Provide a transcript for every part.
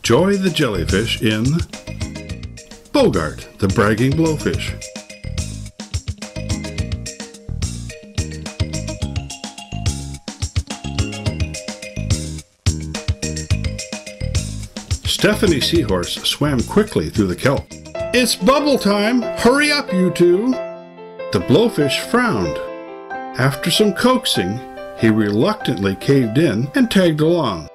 Joy the jellyfish in Bogart, the bragging blowfish. Stephanie Seahorse swam quickly through the kelp. "It's bubble time! Hurry up, you two!" The blowfish frowned. After some coaxing, he reluctantly caved in and tagged along.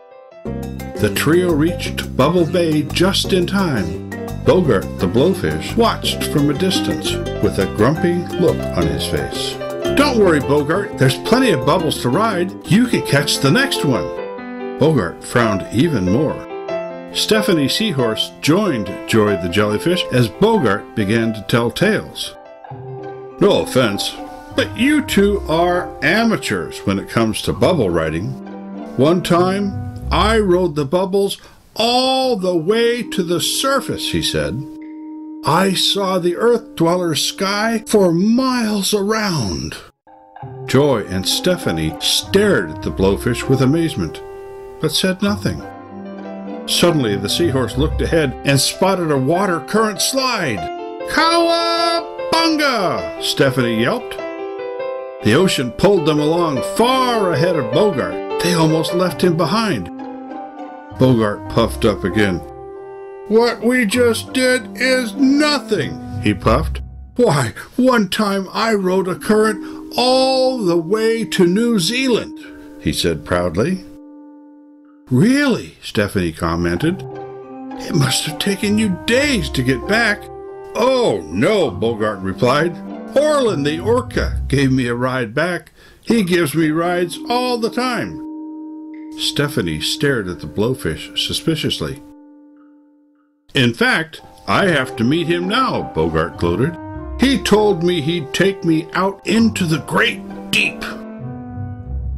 The trio reached Bubble Bay just in time. Bogart, the blowfish, watched from a distance with a grumpy look on his face. "Don't worry, Bogart. There's plenty of bubbles to ride. You can catch the next one." Bogart frowned even more. Stephanie Seahorse joined Joy the jellyfish as Bogart began to tell tales. "No offense, but you two are amateurs when it comes to bubble riding. One time, I rode the bubbles all the way to the surface," he said. "I saw the Earth Dweller's sky for miles around." Joy and Stephanie stared at the blowfish with amazement, but said nothing. Suddenly, the seahorse looked ahead and spotted a water current slide. "Cowabunga!" Stephanie yelped. The ocean pulled them along far ahead of Bogart. They almost left him behind. Bogart puffed up again. "What we just did is nothing," he puffed. "Why, one time I rode a current all the way to New Zealand," he said proudly. "Really?" Stephanie commented. "It must have taken you days to get back." "Oh, no," Bogart replied. "Orland the orca gave me a ride back. He gives me rides all the time." Stephanie stared at the blowfish suspiciously. "In fact, I have to meet him now," Bogart gloated. "He told me he'd take me out into the great deep."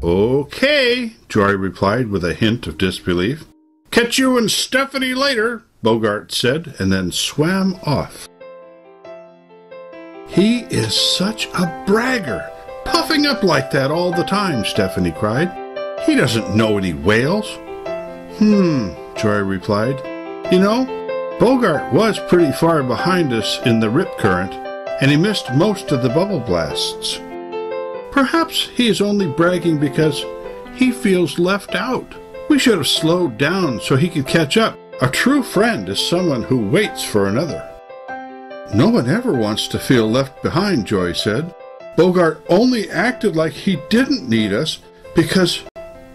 "Okay," Joy replied with a hint of disbelief. "Catch you and Stephanie later," Bogart said, and then swam off. "He is such a bragger, puffing up like that all the time," Stephanie cried. "He doesn't know any whales." Joy replied. "You know, Bogart was pretty far behind us in the rip current, and he missed most of the bubble blasts. Perhaps he is only bragging because he feels left out. We should have slowed down so he could catch up. A true friend is someone who waits for another." "No one ever wants to feel left behind," Joy said. "Bogart only acted like he didn't need us because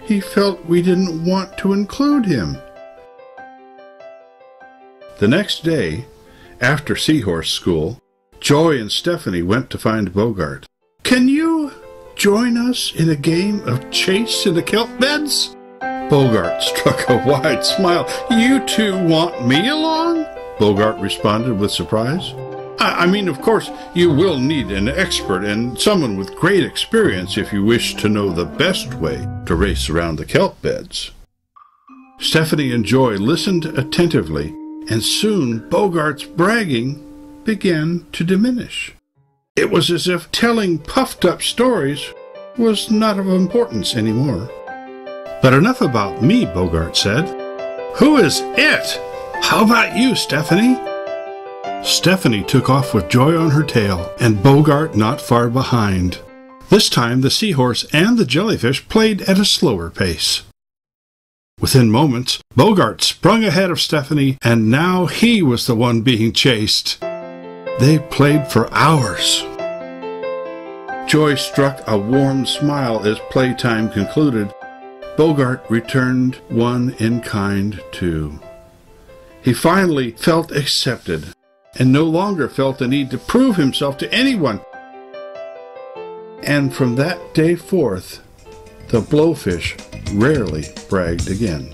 he felt we didn't want to include him." The next day, after Seahorse School, Joy and Stephanie went to find Bogart. "Can you join us in a game of chase in the kelp beds?" Bogart struck a wide smile. "You two want me along?" Bogart responded with surprise. I mean, of course, you will need an expert and someone with great experience if you wish to know the best way to race around the kelp beds." Stephanie and Joy listened attentively, and soon Bogart's bragging began to diminish. It was as if telling puffed-up stories was not of importance anymore. "But enough about me," Bogart said. "Who is it? How about you, Stephanie?" Stephanie took off with Joy on her tail, and Bogart not far behind. This time the seahorse and the jellyfish played at a slower pace. Within moments, Bogart sprung ahead of Stephanie, and now he was the one being chased. They played for hours. Joy struck a warm smile as playtime concluded. Bogart returned one in kind, too. He finally felt accepted, and no longer felt the need to prove himself to anyone. And from that day forth, the blowfish rarely bragged again.